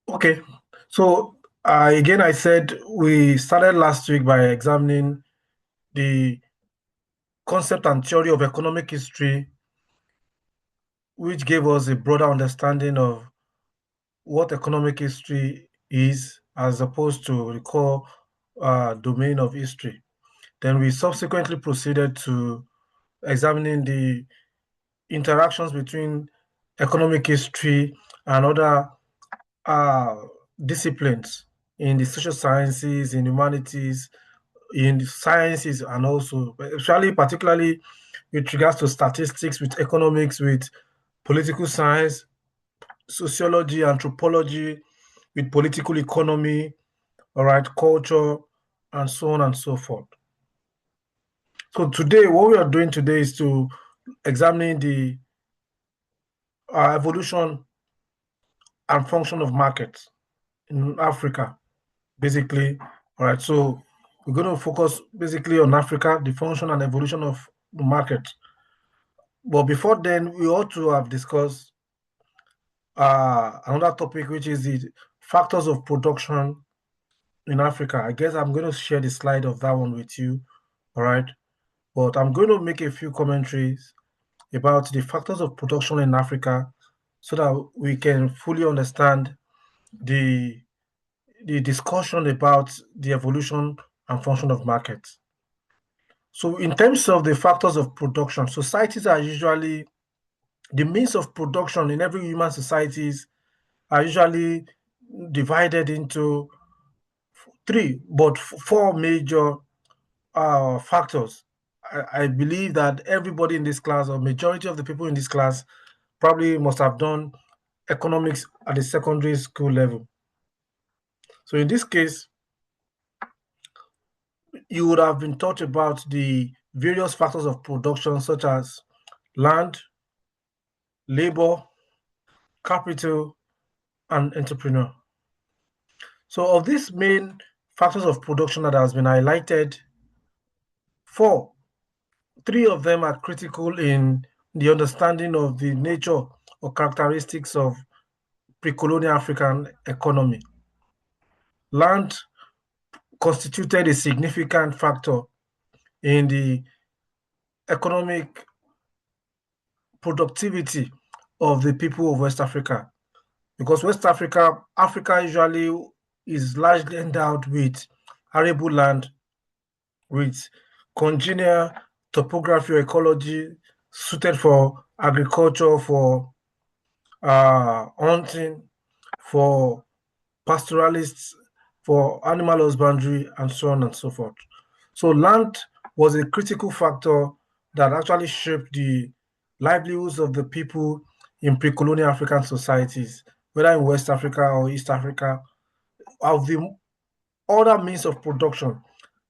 Okay, so again, I said we started last week by examining the concept and theory of economic history, which gave us a broader understanding of what economic history is, as opposed to the core domain of history. Then we subsequently proceeded to examining the interactions between economic history and other uh, disciplines in the social sciences, in humanities, in sciences, and also, especially particularly with regards to statistics, with economics, with political science, sociology, anthropology, with political economy, all right, culture, and so on and so forth. So today, what we are doing today is to examine the evolution and function of markets in Africa, basically. All right, so we're going to focus basically on Africa, the function and evolution of the market. But before then, we ought to have discussed another topic, which is the factors of production in Africa. I guess I'm going to share the slide of that one with you. All right, but I'm going to make a few commentaries about the factors of production in Africa so that we can fully understand the discussion about the evolution and function of markets. So in terms of the factors of production, societies are usually the means of production in every human societies are usually divided into three, but four major factors. I believe that everybody in this class, or majority of the people in this class, probably must have done economics at the secondary school level. So in this case, you would have been taught about the various factors of production, such as land, labor, capital, and entrepreneur. So of these main factors of production that has been highlighted, three of them are critical in the understanding of the nature or characteristics of pre-colonial African economy. Land constituted a significant factor in the economic productivity of the people of West Africa, because Africa usually is largely endowed with arable land, with congenial topography or ecology suited for agriculture, for hunting, for pastoralists, for animal husbandry, and so on and so forth. So land was a critical factor that actually shaped the livelihoods of the people in pre-colonial African societies, whether in West Africa or East Africa. Of the other means of production,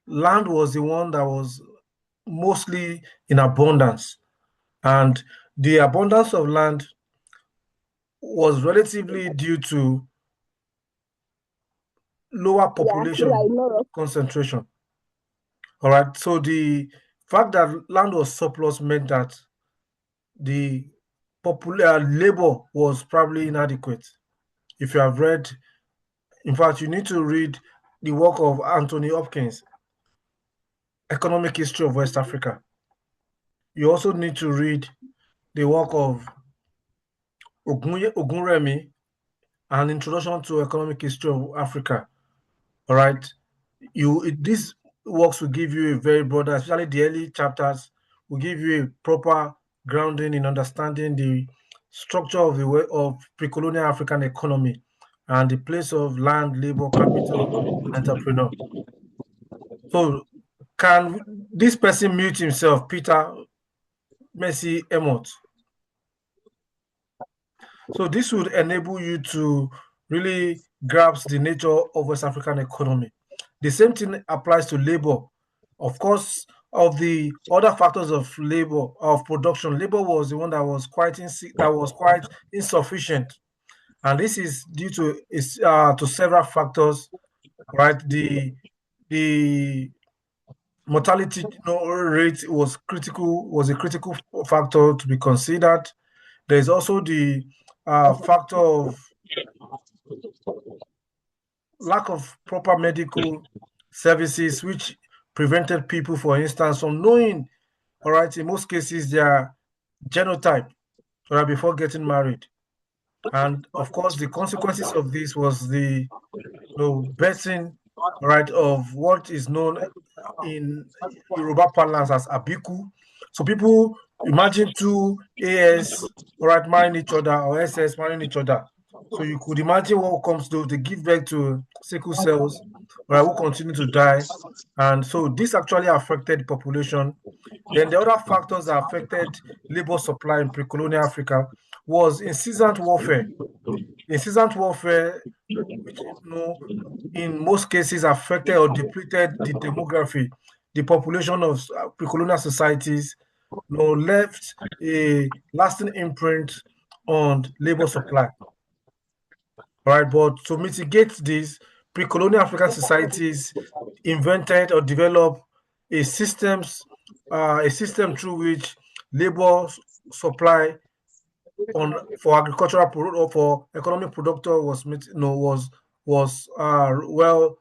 land was the one that was mostly in abundance. And the abundance of land was relatively due to lower population concentration. All right. So the fact that land was surplus meant that the popular labor was probably inadequate. If you have read, in fact, you need to read the work of Anthony Hopkins, Economic History of West Africa. You also need to read the work of Ogunremi, An Introduction to Economic History of Africa. All right. These works will give you a very broad, especially the early chapters, will give you a proper grounding in understanding the structure of pre-colonial African economy and the place of land, labor, capital, entrepreneur. So, can this person mute himself, Peter Messi Emot? So this would enable you to really grasp the nature of West African economy. The same thing applies to labor. Of course, of the other factors of labor, of production, labor was the one that was quite insufficient, and this is due to several factors. Right, the mortality rate was a critical factor to be considered. There is also the factor of lack of proper medical services, which prevented people, for instance, from knowing, all right, in most cases, their genotype, all right, before getting married. And of course, the consequences of this was the birthing, right, of what is known in Yoruba parlance as abiku. So people imagine two AS, all right, marrying each other, or SS marrying each other. So you could imagine what comes to they give birth to sickle cells, right, who continue to die. And so this actually affected the population. Then the other factors that affected labor supply in pre-colonial Africa was incessant warfare. Incessant warfare, which in most cases affected or depleted the demography, the population of pre-colonial societies, left a lasting imprint on labor supply. Right, but to mitigate this, pre-colonial African societies invented or developed a a system through which labor supply on for agricultural or for economic productor was well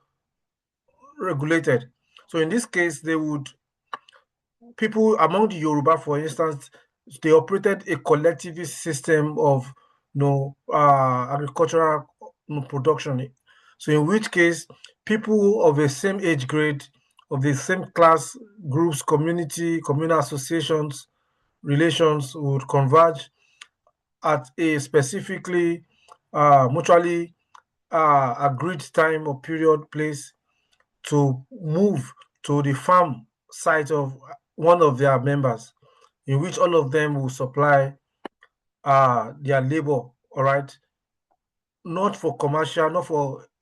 regulated. So in this case, they would people among the Yoruba, for instance, they operated a collectivist system of agricultural production. So in which case, people of the same age grade, of the same class groups, communal associations, relations would converge at a specifically mutually agreed time or period place to move to the farm site of one of their members, in which all of them will supply their labor, all right, not for commercial,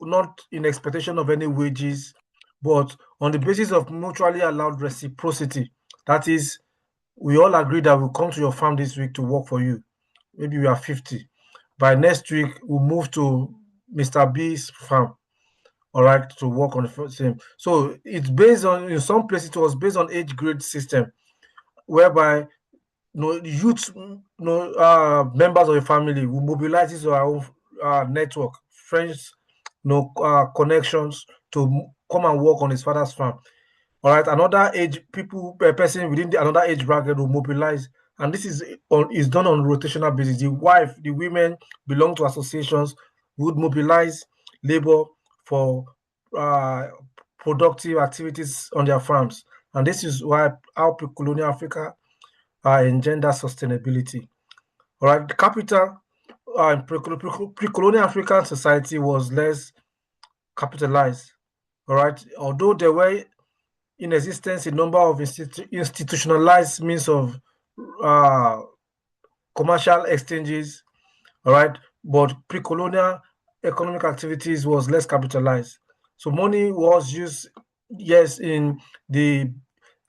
not in expectation of any wages, but on the basis of mutually allowed reciprocity. That is, we all agree that we'll come to your farm this week to work for you. Maybe we are 50. By next week, we'll move to Mr. B's farm, all right, to work on the same. So it's based on, in some places, it was based on age grade system, whereby youth, members of the family will mobilize into our own network, friends, connections to come and work on his father's farm. All right, another age people, a person within another age bracket will mobilize, and this is done on rotational basis. The women belong to associations, would mobilize labor for uh, productive activities on their farms, and this is why how pre-colonial Africa engender sustainability. All right, the capital in pre-colonial African society was less capitalized. All right, although there were in existence a number of institutionalized means of uh, commercial exchanges, all right, but pre-colonial economic activities was less capitalized. So money was used, yes, in the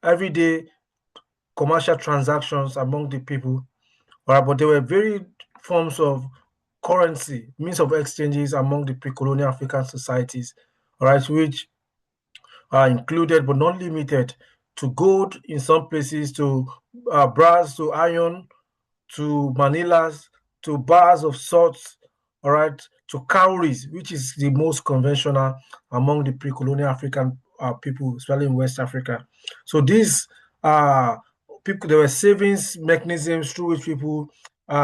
everyday commercial transactions among the people, all right, but there were varied forms of currency, means of exchanges among the pre-colonial African societies, all right, which are included but not limited to gold in some places, to brass, to iron, to manilas, to bars of salts, all right, to cowries, which is the most conventional among the pre-colonial African people, especially in West Africa. So these people, there were savings mechanisms through which people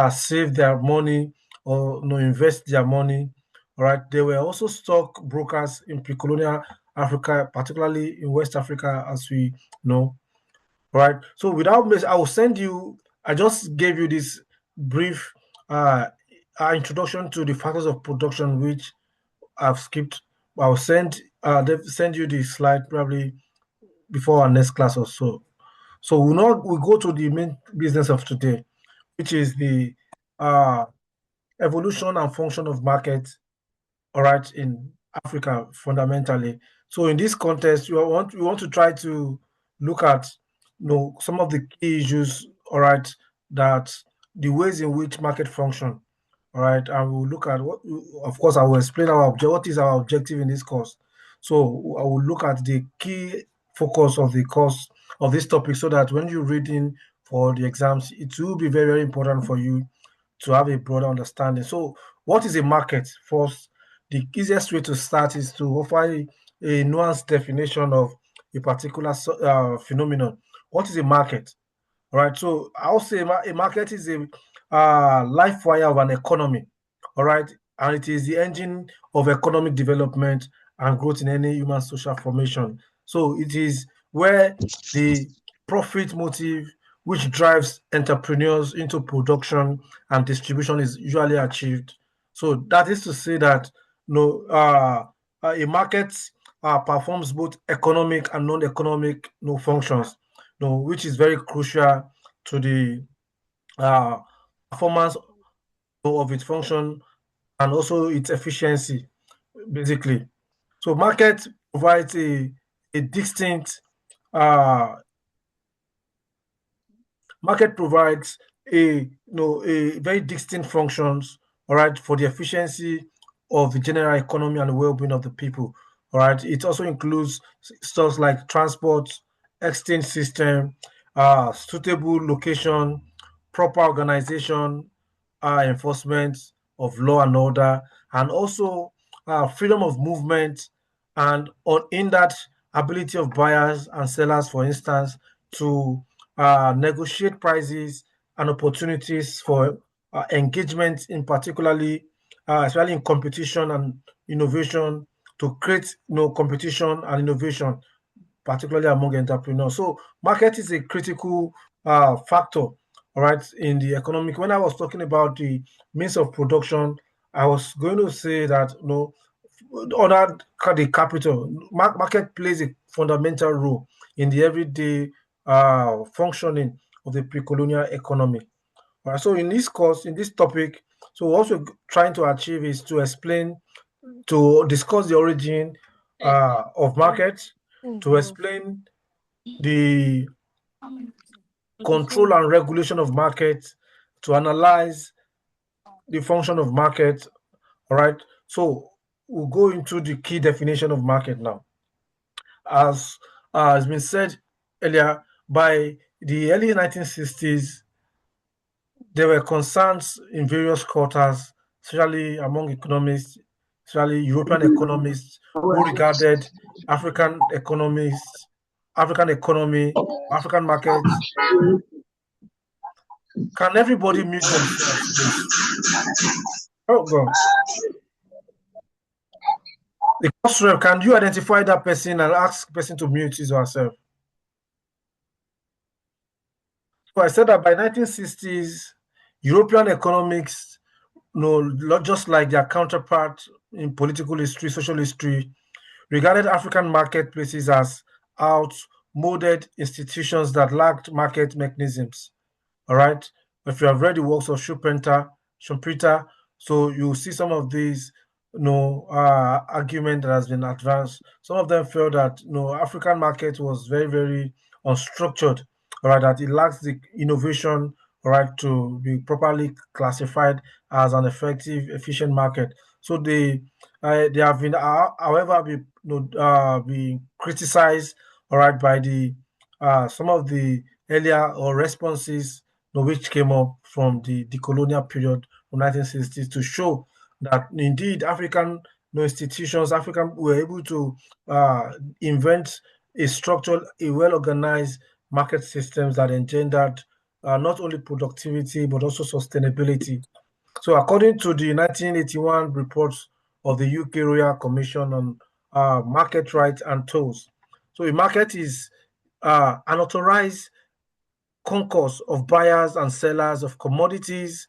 save their money or invest their money. All right, there were also stock brokers in pre-colonial Africa, particularly in West Africa, as we know. Right. So without miss, I will send you. I just gave you this brief introduction to the factors of production, which I've skipped. I'll send you the slide probably before our next class or so. So we go to the main business of today, which is the uh, evolution and function of markets, all right, in Africa fundamentally. So in this context, we want to try to look at some of the key issues, all right, that the ways in which market function, all right, and we'll look at what, of course, I will explain what is our objective in this course. So I will look at the key focus of the course of this topic, so that when you're reading for the exams, it will be very, very important for you to have a broader understanding. So what is a market first? the easiest way to start is to offer a nuanced definition of a particular phenomenon. What is a market? All right, so I'll say a market is a life wire of an economy. All right, and it is the engine of economic development and growth in any human social formation. So it is where the profit motive, which drives entrepreneurs into production and distribution, is usually achieved. So that is to say that a market performs both economic and non-economic functions, which is very crucial to the uh, performance of its function and also its efficiency, basically. So market provides a distinct uh, market provides a very distinct functions, all right, for the efficiency of the general economy and the well-being of the people. All right. It also includes stuff like transport, exchange system, suitable location, proper organization, enforcement of law and order, and also freedom of movement and unhindered ability of buyers and sellers, for instance, to negotiate prices and opportunities for engagement in particularly, especially in competition and innovation, to create competition and innovation, particularly among entrepreneurs. So market is a critical factor, all right, in the economic. When I was talking about the means of production, I was going to say that other the capital market plays a fundamental role in the everyday functioning of the pre-colonial economy. All right, so in this course, in this topic, so what we're trying to achieve is to explain, to discuss the origin of markets, to explain the control and regulation of markets, to analyze the function of market. All right, so we'll go into the key definition of market now. As has been said earlier, by the early 1960s, there were concerns in various quarters, especially among economists, especially European economists, who regarded African economists, African economy, African markets. Can everybody mute themselves, please? Oh, God. The course rep, can you identify that person and ask the person to mute his or herself? So I said that by 1960s, European economics, just like their counterpart in political history, social history, regarded African marketplaces as outmoded institutions that lacked market mechanisms. All right. If you have read the works of Schumpeter, so you see some of these, argument that has been advanced. Some of them felt that African market was very, very unstructured. All right, that it lacks the innovation, all right, to be properly classified as an effective, efficient market. So they have been, however, be criticized, all right, by the some of the earlier or responses which came up from the colonial period from 1960s to show that indeed African institutions, African were able to invent a structured, a well-organized market systems that engendered not only productivity but also sustainability. So, according to the 1981 report of the UK Royal Commission on Market Rights and Tolls, so a market is an authorized concourse of buyers and sellers of commodities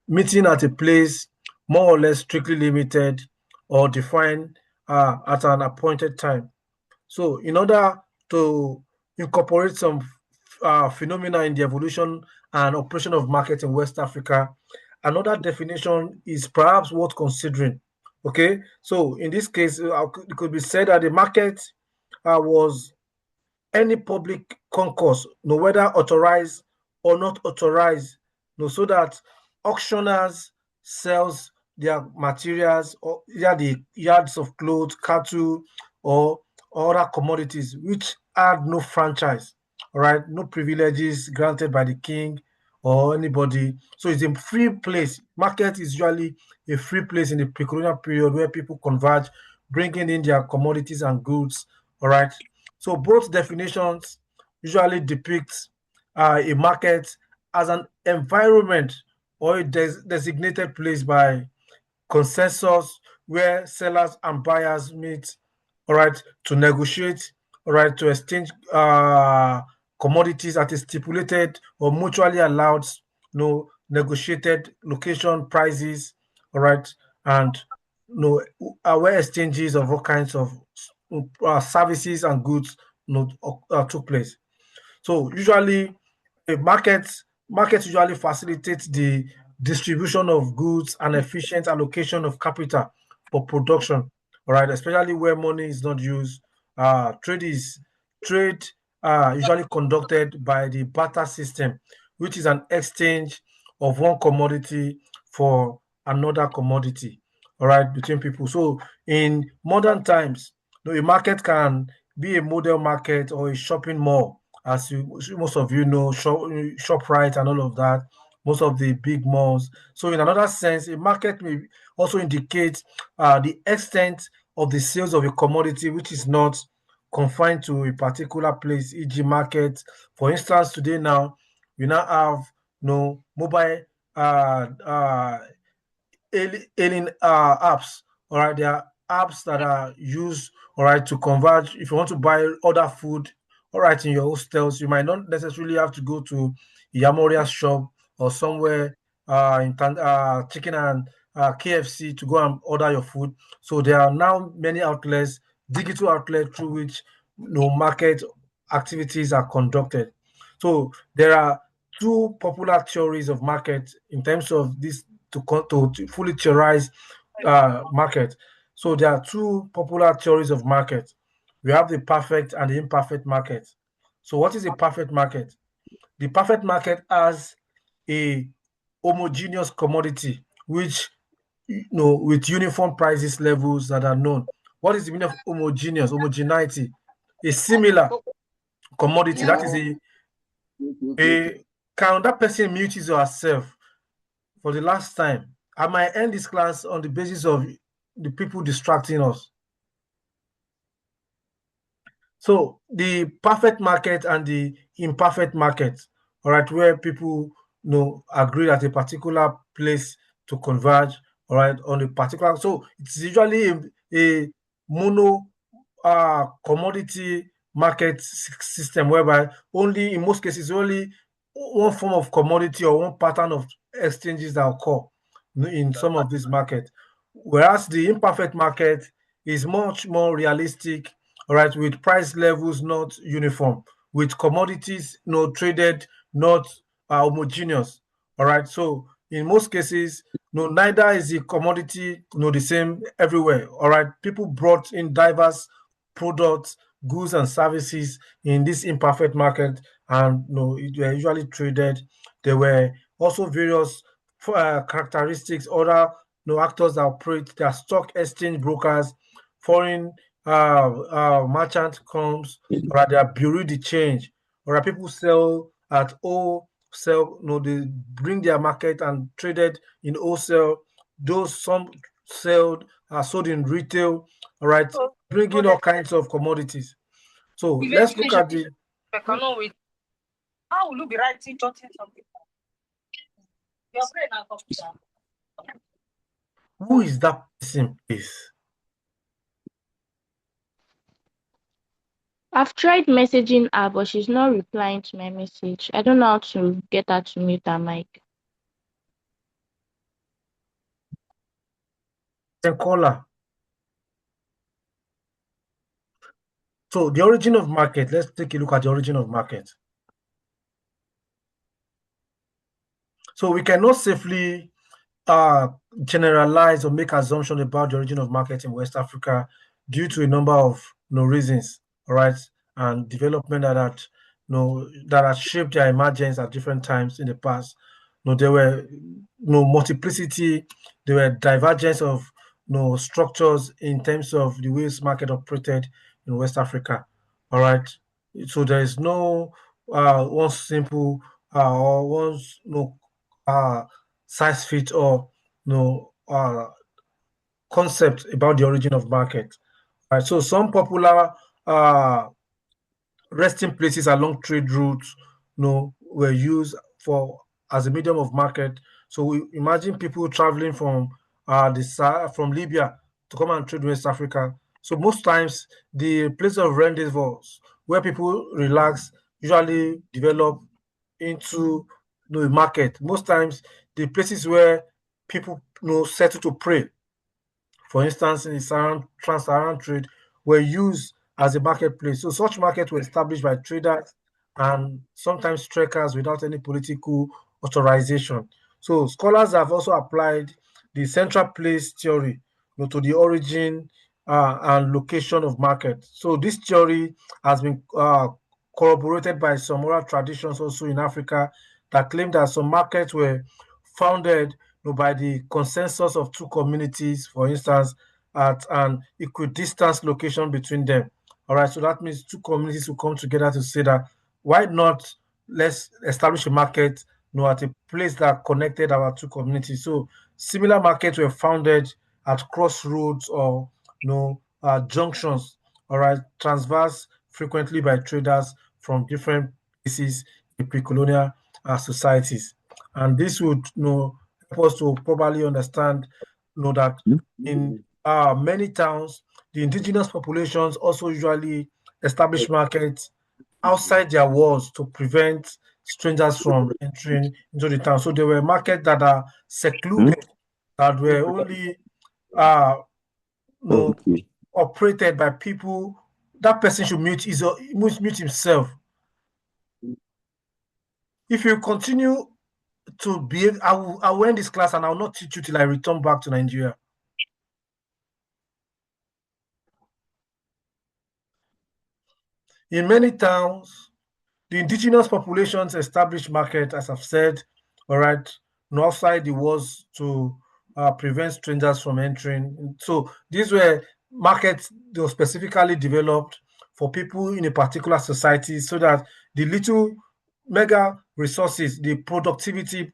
meeting at a place more or less strictly limited or defined at an appointed time. So, in order to incorporate some phenomena in the evolution and operation of market in West Africa, another definition is perhaps worth considering. Okay, so in this case, it could be said that the market was any public concourse, whether authorized or not authorized, so that auctioneers sells their materials or either the yards of clothes, cattle, or other commodities which had no franchise, all right, no privileges granted by the king or anybody. So it's a free place. Market is usually a free place in the pre-colonial period where people converge, bringing in their commodities and goods. All right. So both definitions usually depict a market as an environment or a designated place by consensus where sellers and buyers meet, all right, to negotiate, all right, to exchange commodities at a stipulated or mutually allowed, negotiated location prices, all right, and where exchanges of all kinds of services and goods took place. So usually a market usually facilitates the distribution of goods and efficient allocation of capital for production. All right, especially where money is not used. Trade usually conducted by the barter system, which is an exchange of one commodity for another commodity. All right, between people. So in modern times, a market can be a model market or a shopping mall, as most of you know, ShopRite and all of that, most of the big malls. So, in another sense, a market may also indicate the extent of the sales of a commodity, which is not confined to a particular place, e.g., market. For instance, today now we now have mobile alien apps. All right, there are apps that are used, all right, to converge. If you want to buy other food, all right, in your hostels, you might not necessarily have to go to Yamoria's shop or somewhere chicken and KFC to go and order your food. So there are now many outlets, digital outlets through which market activities are conducted. So there are two popular theories of market in terms of this to fully theorize market. So there are two popular theories of market. We have the perfect and the imperfect market. So what is a perfect market? The perfect market has a homogeneous commodity which with uniform prices levels that are known. What is the meaning of homogeneous? Homogeneity. A similar commodity. That is a can that person mute his or herself for the last time? I might end this class on the basis of the people distracting us. So the perfect market and the imperfect market, all right, where people agree at a particular place to converge, all right, on a particular. So it's usually a mono commodity market system whereby only in most cases only one form of commodity or one pattern of exchanges that occur in some of these markets. Whereas the imperfect market is much more realistic, all right, with price levels not uniform, with commodities traded not homogeneous. All right. So in most cases, neither is the commodity the same everywhere. All right. People brought in diverse products, goods, and services in this imperfect market, and they were usually traded. There were also various characteristics, other actors that operate. There are stock exchange brokers, foreign merchant comes, or they are bureau de change, or people sell at wholesale. They bring their market and traded in wholesale. Those some are sold in retail, all right, bringing all kinds of commodities. So let's look at the. I cannot wait. How will you be writing, jotting something? Your brain and computer. Who is that person, please? I've tried messaging her, but she's not replying to my message. I don't know how to get her to mute her mic. Then call her. So the origin of market, let's take a look at the origin of market. So we cannot safely generalize or make assumptions about the origin of market in West Africa due to a number of reasons, all right, and development that had shaped their emergence at different times in the past. There were multiplicity, there were divergence of structures in terms of the ways market operated in West Africa. All right. So there is no one simple or one's size fit or concept about the origin of market. Right. So some popular resting places along trade routes, were used for as a medium of market. So we imagine people traveling from from Libya to come and trade West Africa. So most times the place of rendezvous where people relax usually develop into a market. Most times the places where people settle to pray, for instance, in the trans-Saharan trade, were used as a marketplace. So such markets were established by traders and sometimes trekkers without any political authorization. So scholars have also applied the central place theory, to the origin and location of market. So this theory has been corroborated by some oral traditions also in Africa that claim that some markets were founded by the consensus of two communities, for instance, at an equidistant location between them. All right, so that means two communities will come together to say that why not let's establish a market at a place that connected our two communities. So similar markets were founded at crossroads or junctions, all right, transverse frequently by traders from different places in pre-colonial societies. And this would help us to properly understand that in many towns, the indigenous populations also usually establish markets outside their walls to prevent strangers from entering into the town. So there were markets that are secluded, that were only uh, you know, Okay. operated by people. That person should mute himself. If you continue to behave, I will end this class and I will not teach you till I return back to Nigeria. In many towns, the indigenous populations established market, as I've said, all right, outside the walls to prevent strangers from entering. So these were markets that were specifically developed for people in a particular society so that the little mega resources, the productivity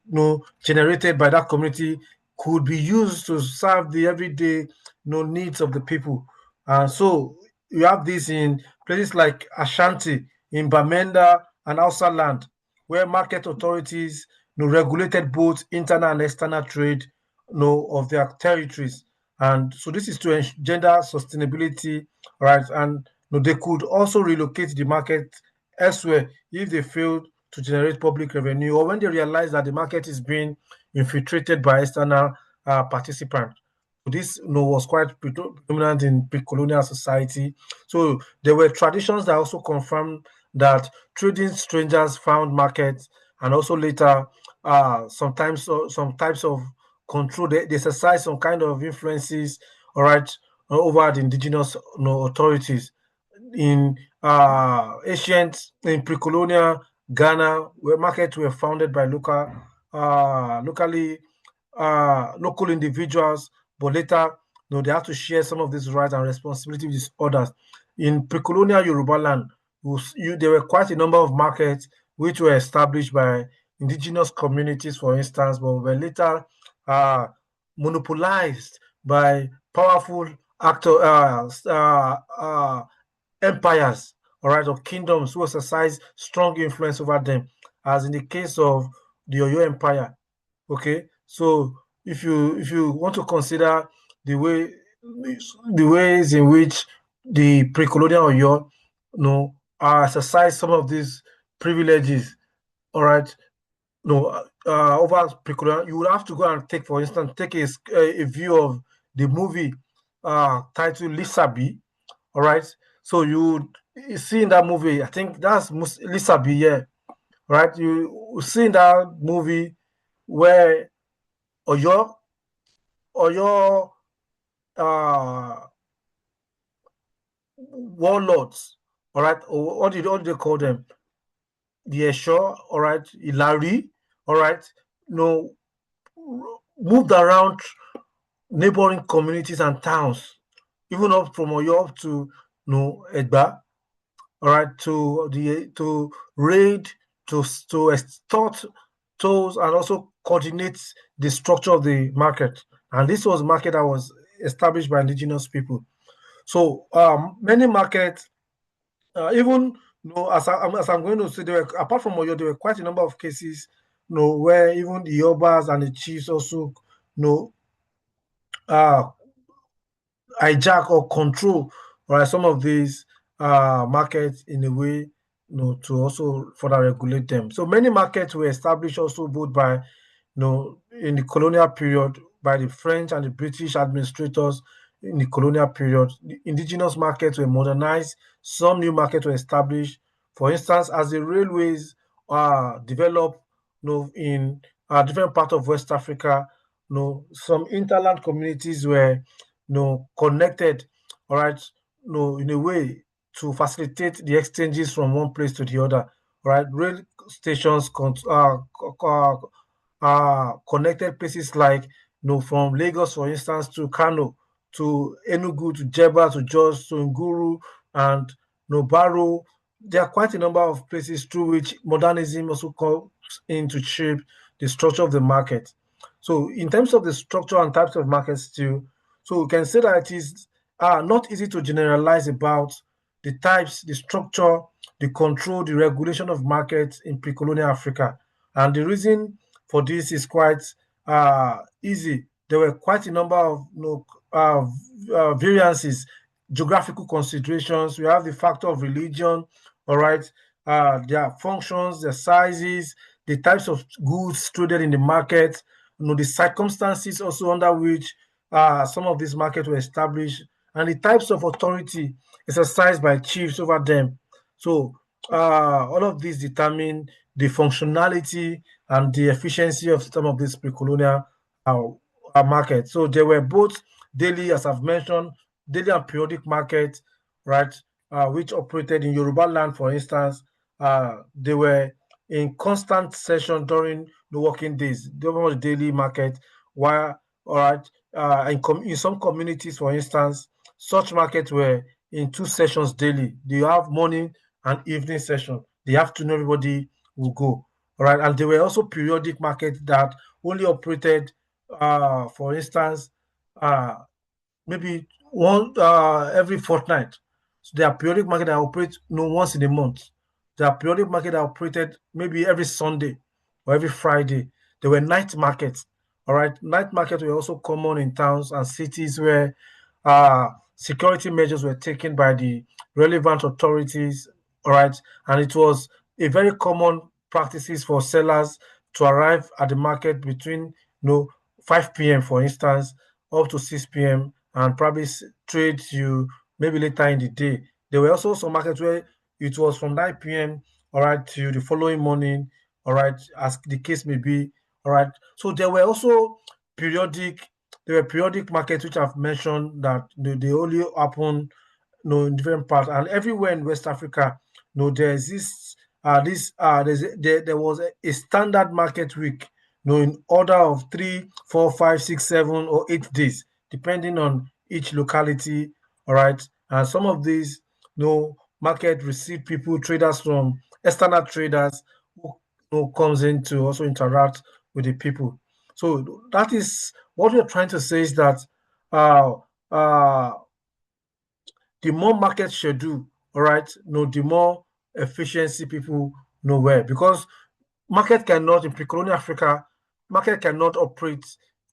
generated by that community could be used to serve the everyday needs of the people. And so you have this in places like Ashanti, in Bamenda and Hausa land, where market authorities regulated both internal and external trade of their territories. And so this is to engender sustainability, right? And they could also relocate the market elsewhere if they failed to generate public revenue or when they realize that the market is being infiltrated by external participants. This was quite predominant in pre-colonial society. So there were traditions that also confirmed that trading strangers found markets and also later sometimes some types of control. They exercise some kind of influences, all right, over the indigenous authorities in in pre-colonial Ghana, where markets were founded by local individuals, but later they have to share some of these rights and responsibilities with others. In pre-colonial Yoruba land, there were quite a number of markets which were established by indigenous communities, for instance, but were later uh, monopolized by powerful actor empires, all right, or kingdoms who exercise strong influence over them, as in the case of the Oyo Empire. Okay, so if you want to consider the way the ways in which the pre-colonial Oyo, exercise some of these privileges, all right, over pre-colonial, you would have to go and take, for instance, take a view of the movie titled Lisa B. All right, so you see in that movie, I think that's Lisa B. Yeah, right. You see in that movie where Oyo Oyo warlords, all right, or what did they call them? The Esho, all right, Ilari, all right, no, moved around neighboring communities and towns, even up from Oyo up to Egba, all right, to raid to extort tolls and also coordinate the structure of the market. And this was a market that was established by indigenous people. So many markets, even as I'm going to say, there were, apart from Oyo, there were quite a number of cases, where even the Obas and the chiefs also, uh, hijack or control, right, some of these markets in a way, to also further regulate them. So many markets were established also both by, in the colonial period by the French and the British administrators in the colonial period. The indigenous markets were modernized. Some new markets were established. For instance, as the railways developed, in different parts of West Africa, some interland communities were, connected, all right, in a way to facilitate the exchanges from one place to the other. Right, rail stations connected places like, from Lagos, for instance, to Kano, to Enugu, to Jeba, to Jos, to Nguru, and Baro. There are quite a number of places through which modernism also comes in to shape the structure of the market. So, in terms of the structure and types of markets, too, so we can say that it is not easy to generalize about the types, the structure, the control, the regulation of markets in pre-colonial Africa. And the reason for this is quite easy. There were quite a number of variances, geographical considerations. We have the factor of religion, all right, their functions, their sizes, the types of goods traded in the market, the circumstances also under which some of these markets were established, and the types of authority exercised by chiefs over them. So all of these determine the functionality and the efficiency of some of these pre-colonial uh, markets. So there were both daily, as I've mentioned, daily and periodic markets, right, which operated in Yoruba land, for instance. They were in constant session during the working days. There was a daily market, while, all right, in some communities, for instance, such markets were in two sessions daily. They have morning and evening session. The afternoon, everybody will go. All right. And there were also periodic markets that only operated, for instance, uh, maybe one every fortnight. So there are periodic market that operate once in a month. There are periodic market that operated maybe every Sunday or every Friday. There were night markets. All right, night markets were also common in towns and cities where security measures were taken by the relevant authorities. All right, and it was a very common practices for sellers to arrive at the market between 5 p.m. for instance up to 6 p.m. and probably trade you maybe later in the day. There were also some markets where it was from 9 p.m. all right to the following morning, all right, as the case may be. All right. So periodic there were periodic markets which I've mentioned that they only happen in different parts and everywhere in West Africa. There's there was a standard market week, in order of 3, 4, 5, 6, 7, or 8 days, depending on each locality. All right, and some of these, market receive people, traders from external traders who comes in to also interact with the people. So that is what we're trying to say is that uh, uh, the more market schedule, all right, the more efficiency people know where. Because market cannot, in pre-colonial Africa, market cannot operate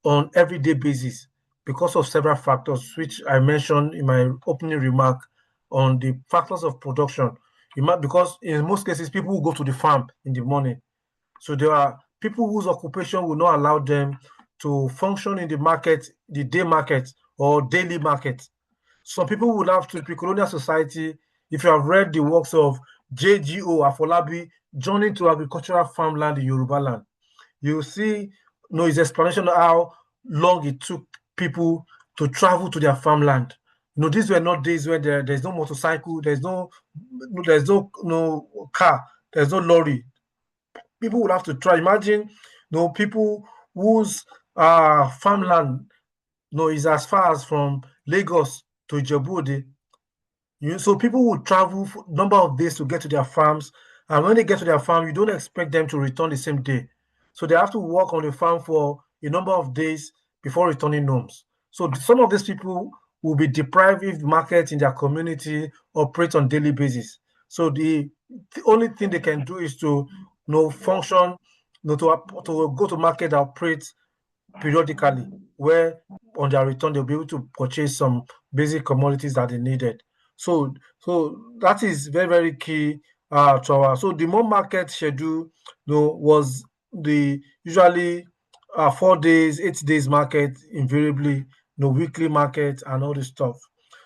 on everyday basis because of several factors, which I mentioned in my opening remark on the factors of production. Because in most cases, people will go to the farm in the morning. So there are people whose occupation will not allow them to function in the market, the day market or daily market. Some people would have to pre-colonial society. If you have read the works of J.G.O. Afolabi, Journey to Agricultural Farmland in Yoruba Land, you see his explanation of how long it took people to travel to their farmland. These were not days where there's no motorcycle, there's no car, there's no lorry. People would have to try. Imagine, people whose farmland is as far as from Lagos to Ijebu. So people would travel for number of days to get to their farms, And when they get to their farm, you don't expect them to return the same day. So they have to work on the farm for a number of days before returning homes. So some of these people will be deprived if the market in their community operates on daily basis. So the only thing they can do is to function, to go to market that operates periodically, where on their return they'll be able to purchase some basic commodities that they needed. So that is very, very key to our. So the more market schedule, was the usually 4 days, 8 days market, invariably, weekly market and all this stuff.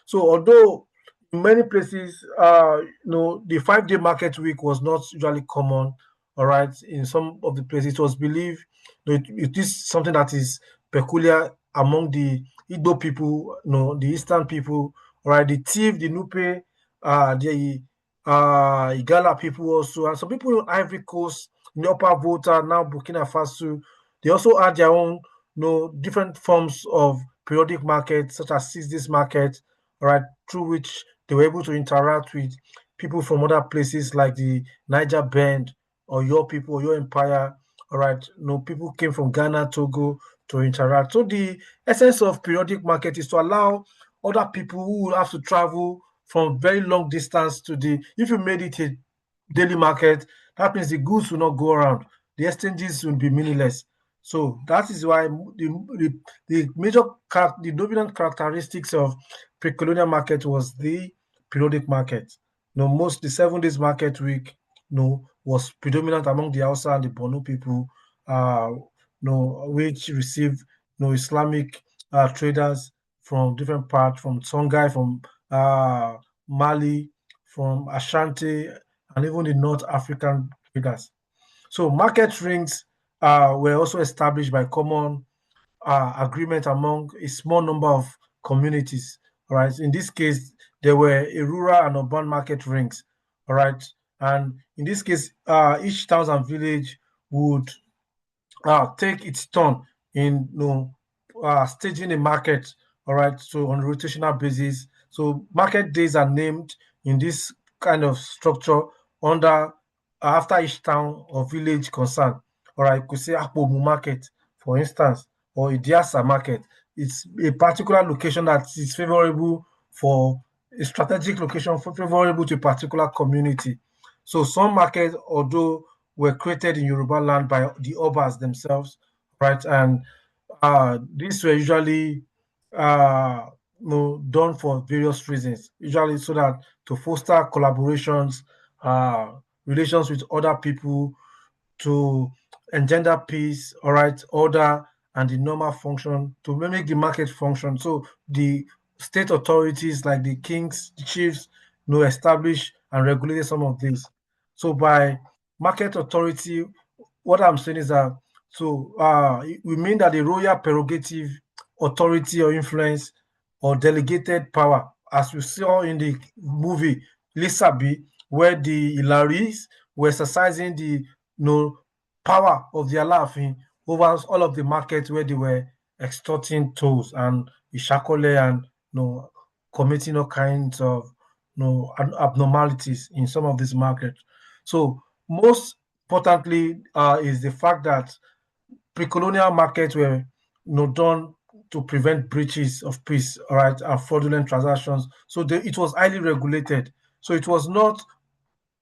So although in many places, the 5 day market week was not usually common. All right, in some of the places, it was believed it is something that is peculiar among the Igbo people, the Eastern people, right? The Tiv, the Nupe, the Igala people also, and some people in Ivory Coast, in the Upper Volta, now Burkina Faso, they also had their own, different forms of periodic market, such as 6 days market, right, through which they were able to interact with people from other places like the Niger Bend or your people, or your empire. All right, people came from Ghana, Togo to interact. So the essence of periodic market is to allow other people who will have to travel from very long distance to if you made it a daily market, that means the goods will not go around. The exchanges will be meaningless. So that is why the major the dominant characteristics of pre-colonial market was the periodic market. Most the 7 days market week, was predominant among the Hausa and the Borno people, which received, Islamic traders from different parts, from Songhai, from Mali, from Ashanti, and even the North African traders. So market rings were also established by common agreement among a small number of communities. All right. In this case, there were a rural and urban market rings. All right. And in this case, each town and village would take its turn in staging a market. All right, so on a rotational basis. So market days are named in this kind of structure under after each town or village concern. All right, you could say Akpomu market, for instance, or Idiasa market. It's a particular location that is favorable for a strategic location favorable to a particular community. So some markets, although were created in Yoruba land by the Obas themselves, right? And these were usually done for various reasons, usually so that to foster collaborations, uh, relations with other people, to engender peace, all right, order, and the normal function to make the market function. So the state authorities like the kings, the chiefs, establish and regulate some of these. So by market authority, what I'm saying is that we mean that the royal prerogative, authority or influence or delegated power, as we saw in the movie Lisabi, where the Ilaris were exercising the power of the Alaafin over all of the markets where they were extorting tolls and Ishakole and committing all kinds of abnormalities in some of these markets. So most importantly is the fact that pre-colonial markets were done to prevent breaches of peace, all right, and fraudulent transactions. So it was highly regulated. So it was not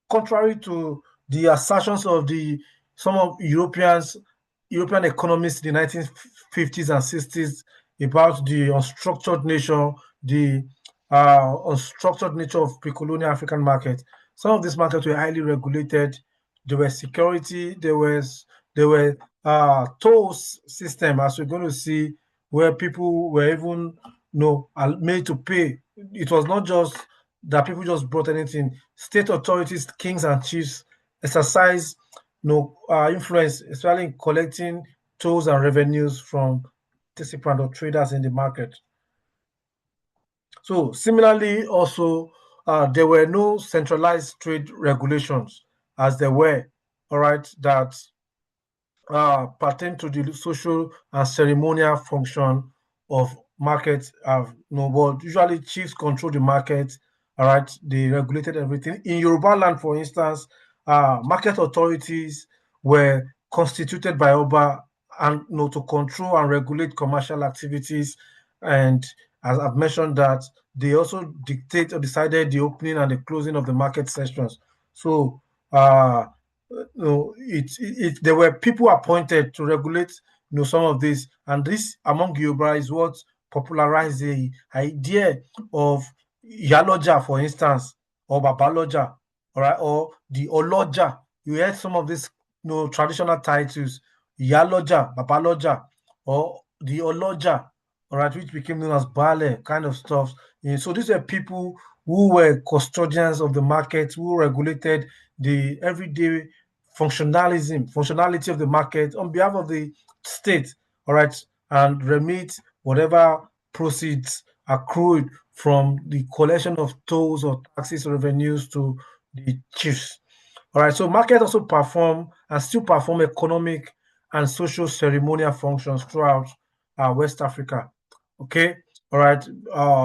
contrary to the assertions of the some of European economists in the 1950s and 60s about the unstructured nature, the unstructured nature of pre-colonial African markets. Some of these markets were highly regulated. There were security. There were tolls system, as we're going to see, where people were even made to pay. It was not just that people just brought anything. State authorities, kings and chiefs exercise influence, especially in collecting tolls and revenues from participants or traders in the market. So similarly, also there were no centralized trade regulations as there were, all right, that pertain to the social and ceremonial function of markets. But usually chiefs control the market. All right, they regulated everything. In Yoruba land, for instance, market authorities were constituted by Oba and to control and regulate commercial activities. And as I've mentioned that they also dictate or decided the opening and the closing of the market sessions. So there were people appointed to regulate some of this, and this among Yoruba is what popularized the idea of Yaloja, for instance, or Babaloja, all right, or the Oloja. You heard some of these traditional titles, Yaloja, Babaloja, or the Oloja, all right, which became known as Bale kind of stuff. So these were people who were custodians of the market, who regulated the everyday functionality of the market on behalf of the state, all right, and remit whatever proceeds accrued from the collection of tolls or taxes revenues to the chiefs. All right, so market also perform and still perform economic and social ceremonial functions throughout West Africa. Okay, all right.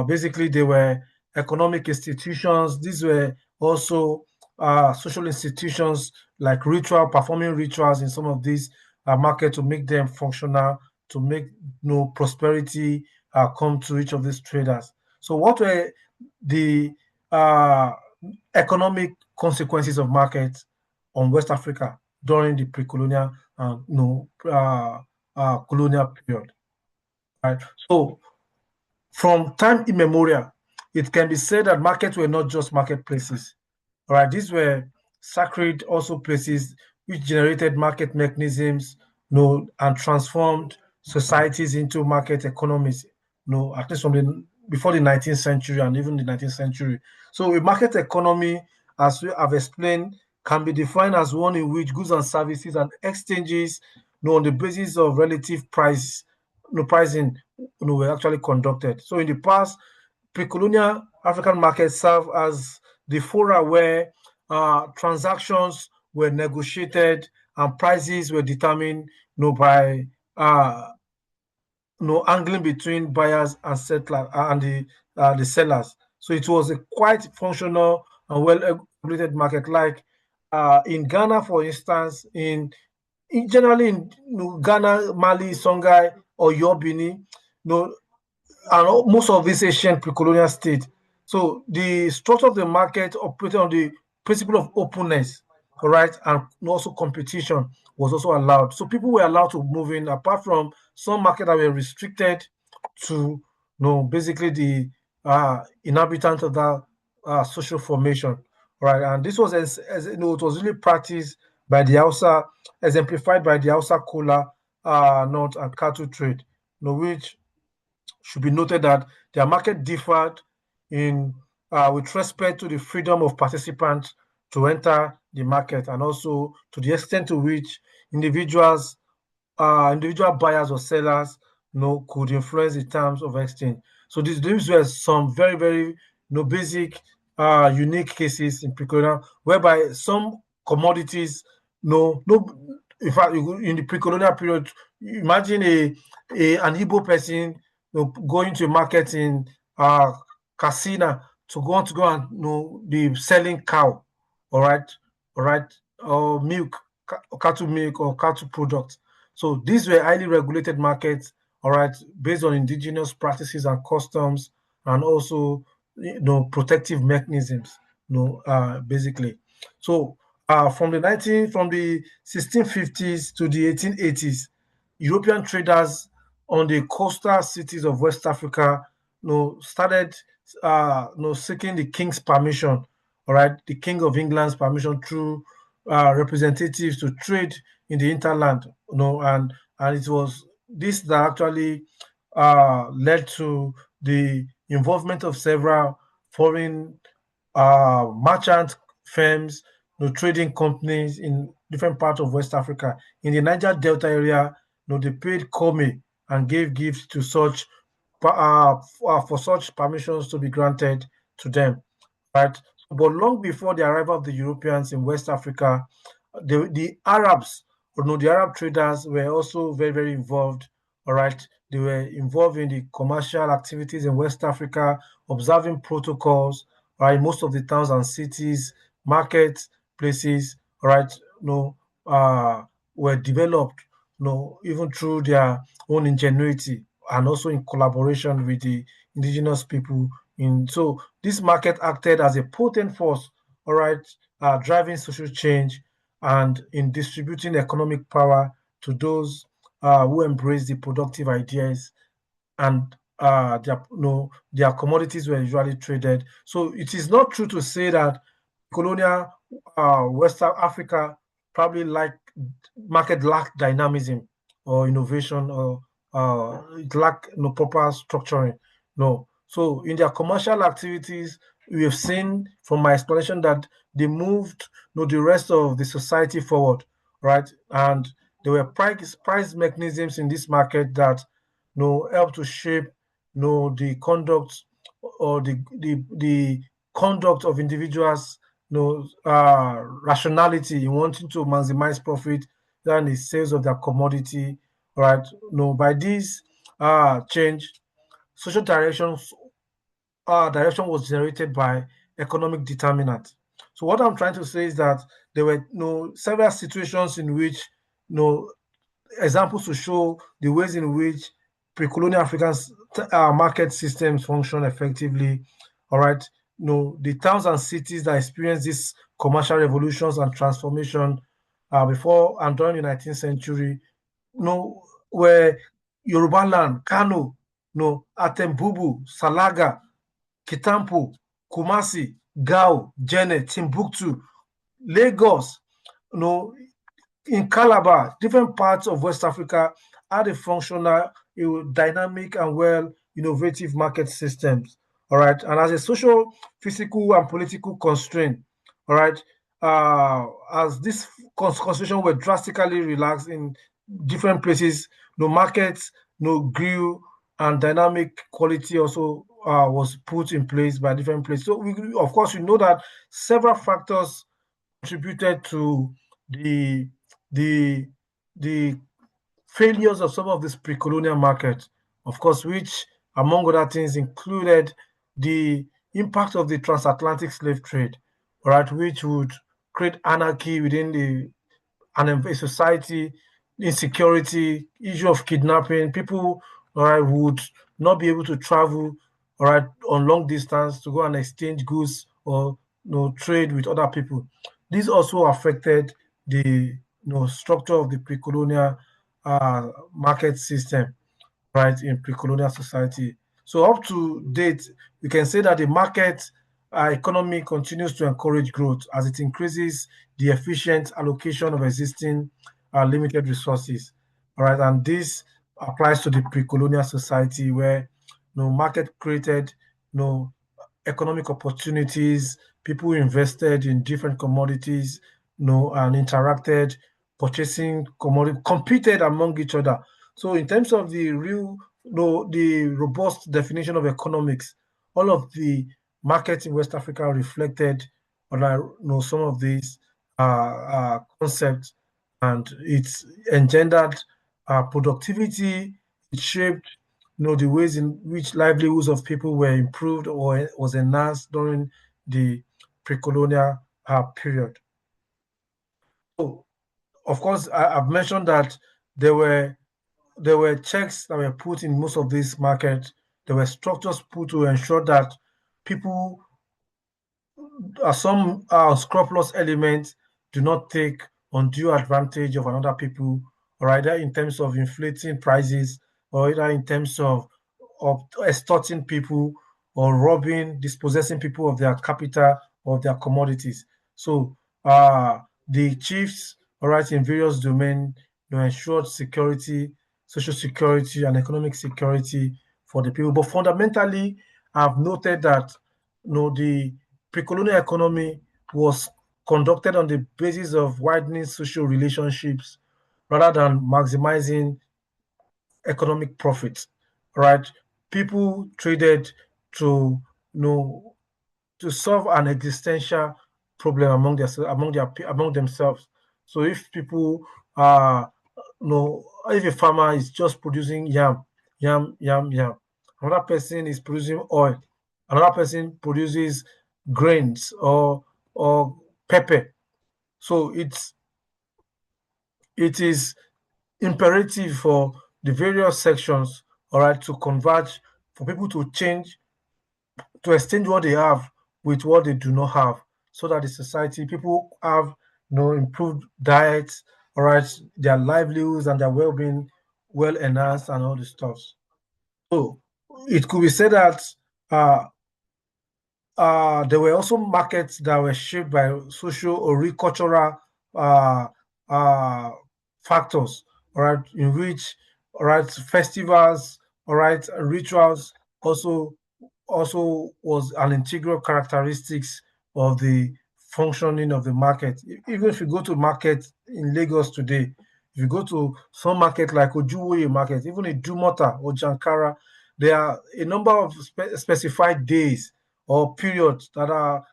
Basically, they were economic institutions. These were also social institutions like performing rituals in some of these markets to make them functional, to make prosperity come to each of these traders. So, what were the economic consequences of markets on West Africa during the pre-colonial and colonial period? Right. So, from time immemorial, it can be said that markets were not just marketplaces. All right, these were sacred also places which generated market mechanisms, and transformed societies into market economies, at least from the before the 19th century and even the 19th century. So a market economy, as we have explained, can be defined as one in which goods and services and exchanges, on the basis of relative price, pricing, were actually conducted. So in the past, pre-colonial African markets serve as the fora where transactions were negotiated and prices were determined, by angling between buyers and settlers and the sellers. So it was a quite functional and well regulated market. Like in Ghana, for instance, generally in Ghana, Mali, Songhai, or Yobini, and most of these ancient pre-colonial states. So the structure of the market operated on the principle of openness, all right, and also competition was also allowed. So people were allowed to move in, apart from some markets that were restricted to, basically the inhabitants of that social formation, right? And this was, it was really practiced by the Hausa, exemplified by the Hausa Kola, North and cattle trade, which should be noted that their market differed in with respect to the freedom of participants to enter the market, and also to the extent to which individual buyers or sellers could influence the terms of exchange. So these were some very, very basic unique cases in pre-colonial, whereby some commodities no in fact in the pre-colonial period, imagine an Igbo person going to a market in Casina to go and be selling cow, all right, or milk, cattle milk or cattle products. So these were highly regulated markets, all right, based on indigenous practices and customs, and also protective mechanisms, basically. So from the 1650s to the 1880s, European traders on the coastal cities of West Africa, started seeking the king's permission, all right, the King of England's permission through representatives to trade in the hinterland, and it was this that actually led to the involvement of several foreign merchant firms, trading companies in different parts of West Africa. In the Niger Delta area, they paid Kome and gave gifts to such for such permissions to be granted to them, right? But long before the arrival of the Europeans in West Africa, the Arabs, the Arab traders were also very, very involved. All right, they were involved in the commercial activities in West Africa, observing protocols, right? Most of the towns and cities, markets, places, right, were developed, even through their own ingenuity and also in collaboration with the indigenous people. So this market acted as a potent force, all right, driving social change and in distributing economic power to those who embrace the productive ideas and their commodities were usually traded. So it is not true to say that colonial West Africa probably like market lacked dynamism or innovation or it lacked proper structuring. No. So in their commercial activities, we have seen from my explanation that they moved the rest of the society forward, right? And there were price mechanisms in this market that help to shape the conduct or the conduct of individuals, rationality in wanting to maximize profit than the sales of their commodity, right? By this change, social direction was generated by economic determinants. So what I'm trying to say is that there were several situations in which examples to show the ways in which pre-colonial African market systems function effectively. All right, the towns and cities that experienced these commercial revolutions and transformation before and during the 19th century, were Yoruba land, Kano, Atembubu, Salaga, Kitampu, Kumasi, Gao, Jene, Timbuktu, Lagos, you know, in Calabar, different parts of West Africa had a functional, dynamic, and well innovative market systems. All right, and as a social, physical, and political constraint, all right, as this constitution were drastically relaxed in different places, no markets, no grew, and dynamic quality also was put in place by different places. So, of course, we know that several factors contributed to the the the failures of some of these pre-colonial markets, of course, which among other things included the impact of the transatlantic slave trade, right, which would create anarchy within a society, insecurity, issue of kidnapping. People, all right, would not be able to travel, all right, on long distance to go and exchange goods or trade with other people. This also affected the structure of the pre-colonial market system, right, in pre-colonial society. So up to date, we can say that the market economy continues to encourage growth as it increases the efficient allocation of existing limited resources. All right, and this applies to the pre-colonial society where market created economic opportunities, people invested in different commodities, and interacted, purchasing commodity, competed among each other. So in terms of the real, the robust definition of economics, all of the markets in West Africa reflected on some of these concepts, and it's engendered productivity. It shaped the ways in which livelihoods of people were improved or was enhanced during the pre-colonial period. So, of course, I've mentioned that there were checks that were put in most of these markets. There were structures put to ensure that people, some scrupulous elements, do not take undue advantage of another people, or either in terms of inflating prices, or either in terms of extorting people, or robbing, dispossessing people of their capital or their commodities. So the chiefs, all right, in various domains, ensured security, social security, and economic security for the people. But fundamentally, I've noted that the pre-colonial economy was conducted on the basis of widening social relationships rather than maximizing economic profits, right? People traded to to solve an existential problem among themselves. So if people if a farmer is just producing yam, another person is producing oil, another person produces grains or pepper, So it is imperative for the various sections, all right, to converge, for people to change, to exchange what they have with what they do not have, so that the society, people have improved diets, all right, their livelihoods and their well-being well enhanced and all the stuff. So it could be said that uh, there were also markets that were shaped by social or cultural uh, uh, factors, all right, in which, all right, festivals, all right, rituals also was an integral characteristics of the functioning of the market. Even if you go to market in Lagos today, if you go to some market like Ojuwoye market, even in Dumota or Jankara, there are a number of specified days or periods that are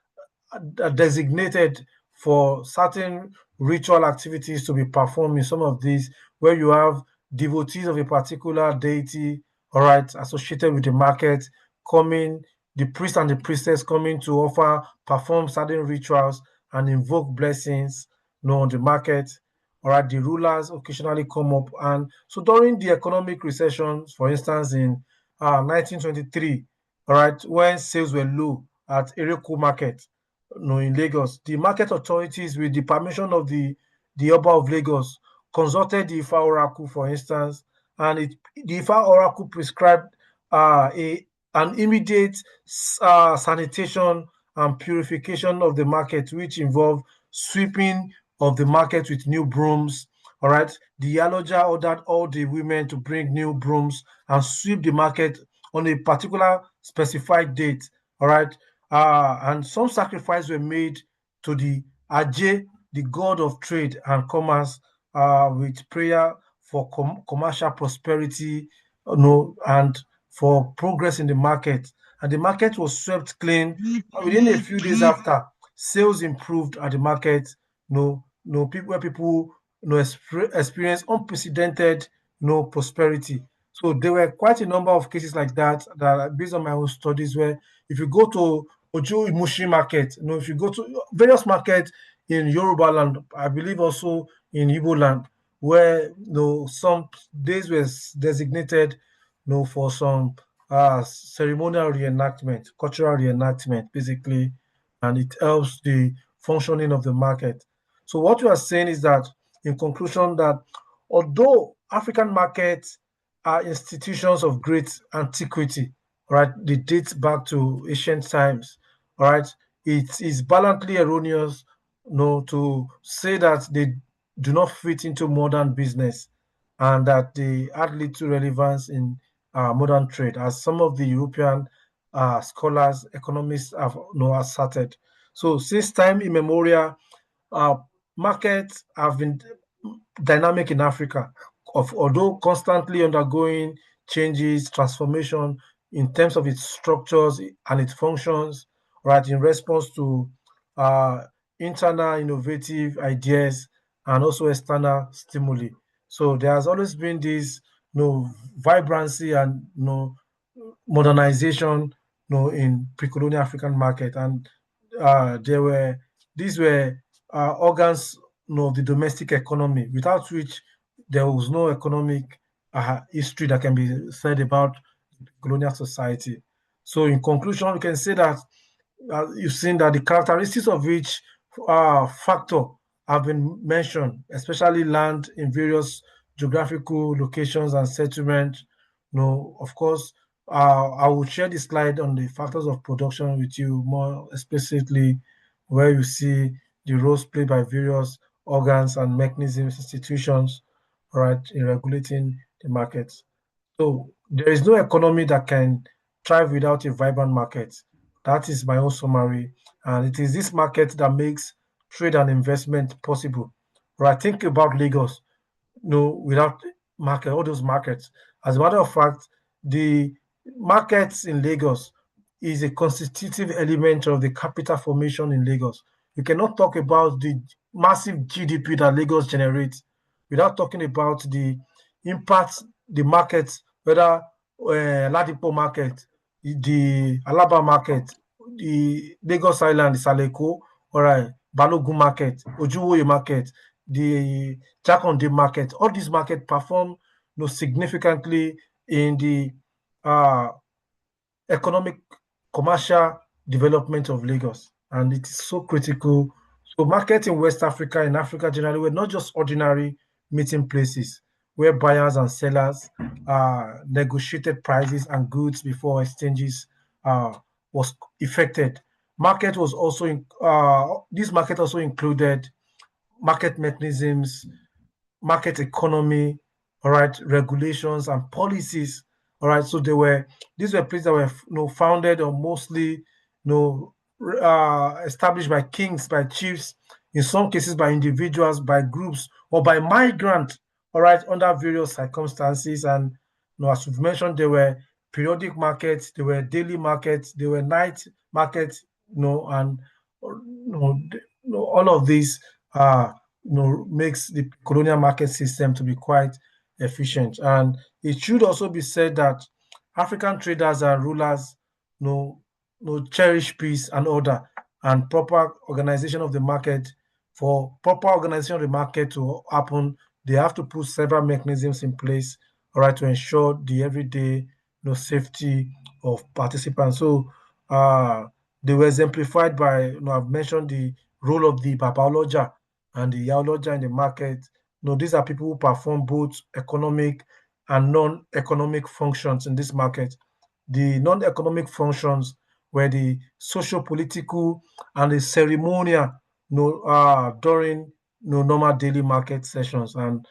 designated for certain ritual activities to be performed in some of these, where you have devotees of a particular deity, all right, associated with the market, coming, the priest and the priestess coming to offer, perform certain rituals and invoke blessings, on the market. All right, the rulers occasionally come up. And so during the economic recession, for instance, in 1923, all right, when sales were low at Ereko Market, in Lagos, the market authorities, with the permission of the Oba of Lagos, consulted the Ifa Oracle, for instance, and the Ifa Oracle prescribed a an immediate sanitation and purification of the market, which involved sweeping of the market with new brooms. All right, the Yaloja ordered all the women to bring new brooms and sweep the market on a particular specified date. All right, and some sacrifices were made to the Ajay, the god of trade and commerce, with prayer for commercial prosperity, and for progress in the market. And the market was swept clean. Within a few days after, sales improved at the market. People where people experience unprecedented prosperity. So there were quite a number of cases like that, based on my own studies, where if you go to Ojo Imushi market, if you go to various markets in Yoruba land, I believe also in Igbo land, where some days were designated for some ceremonial reenactment, cultural reenactment, basically, and it helps the functioning of the market. So what you are saying is that, in conclusion, that although African markets are institutions of great antiquity, right, they date back to ancient times, all right, it is blatantly erroneous, to say that they do not fit into modern business and that they add little relevance in modern trade, as some of the European scholars, economists have asserted. So since time immemorial, uh, markets have been dynamic in Africa, although constantly undergoing changes, transformation in terms of its structures and its functions, right, in response to uh, internal innovative ideas and also external stimuli. So there has always been this vibrancy and modernization in pre-colonial African market, and there were these were organs of the domestic economy, without which there was no economic history that can be said about colonial society. So in conclusion, we can say that you've seen that the characteristics of each factor have been mentioned, especially land in various geographical locations and settlement. Of course, I will share the slide on the factors of production with you more explicitly, where you see the roles played by various organs and mechanisms, institutions, right, in regulating the markets. So there is no economy that can thrive without a vibrant market. That is my own summary. And it is this market that makes trade and investment possible. Right? Think about Lagos, without market, all those markets. As a matter of fact, the markets in Lagos is a constitutive element of the capital formation in Lagos. You cannot talk about the massive GDP that Lagos generates without talking about the impact the markets, whether Ladipo market, the Alaba market, the Lagos Island, the Saleko, all right, Balogun market, Ojuwoye market, the Jakande market. All these markets perform significantly in the economic, commercial development of Lagos. And it is so critical. So markets in West Africa and Africa generally were not just ordinary meeting places where buyers and sellers negotiated prices and goods before exchanges was effected. Market was also this market also included market mechanisms, market economy, all right, regulations and policies, all right. So these were places that were founded or mostly established by kings, by chiefs, in some cases by individuals, by groups, or by migrants, all right, under various circumstances. And as we've mentioned, there were periodic markets, there were daily markets, there were night markets, and all of these makes the colonial market system to be quite efficient. And it should also be said that African traders and rulers cherish peace and order and proper organization of the market. For proper organization of the market to happen, they have to put several mechanisms in place, all right, to ensure the everyday safety of participants. So they were exemplified by, I've mentioned the role of the Babaloja and the Yaoloja in the market. These are people who perform both economic and non-economic functions in this market. The non-economic functions were the socio-political and the ceremonial during normal daily market sessions and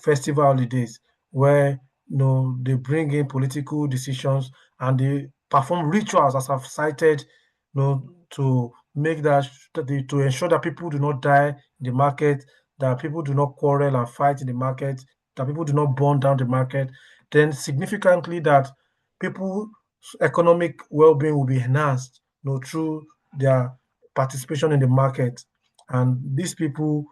festival holidays, where they bring in political decisions and they perform rituals, as I've cited, to make to ensure that people do not die in the market, that people do not quarrel and fight in the market, that people do not burn down the market. Then significantly that people's economic well-being will be enhanced through their participation in the market. And these people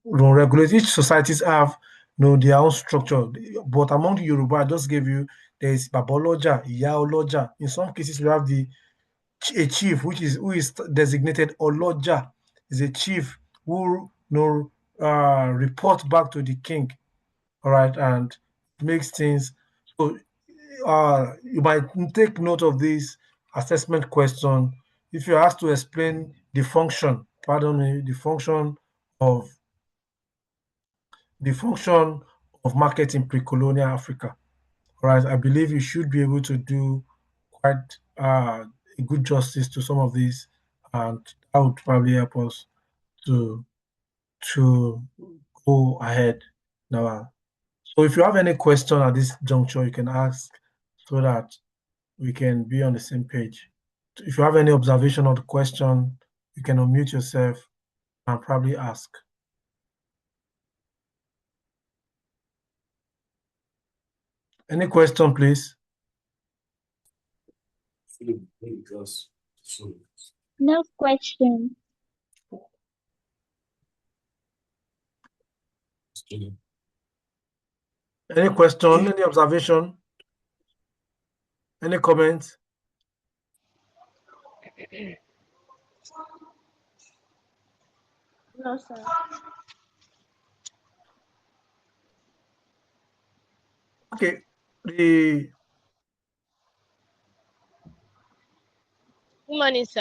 regulate. Each societies have their own structure. But among the Yoruba, I just gave you, there is Baboloja, Iyaoloja. In some cases, we have a chief, who is designated Oloja, is a chief who reports back to the king. All right, and makes things so. You might take note of this assessment question if you're asked to explain the function. Pardon me, the function of market in pre-colonial Africa. All right, I believe you should be able to do quite a good justice to some of these, and that would probably help us to to go ahead now. So if you have any question at this juncture, you can ask so that we can be on the same page. If you have any observation or question, you can unmute yourself and probably ask. Any question, please? No question. Any question, any observation, any comments? No, sir. Okay. Good morning, sir.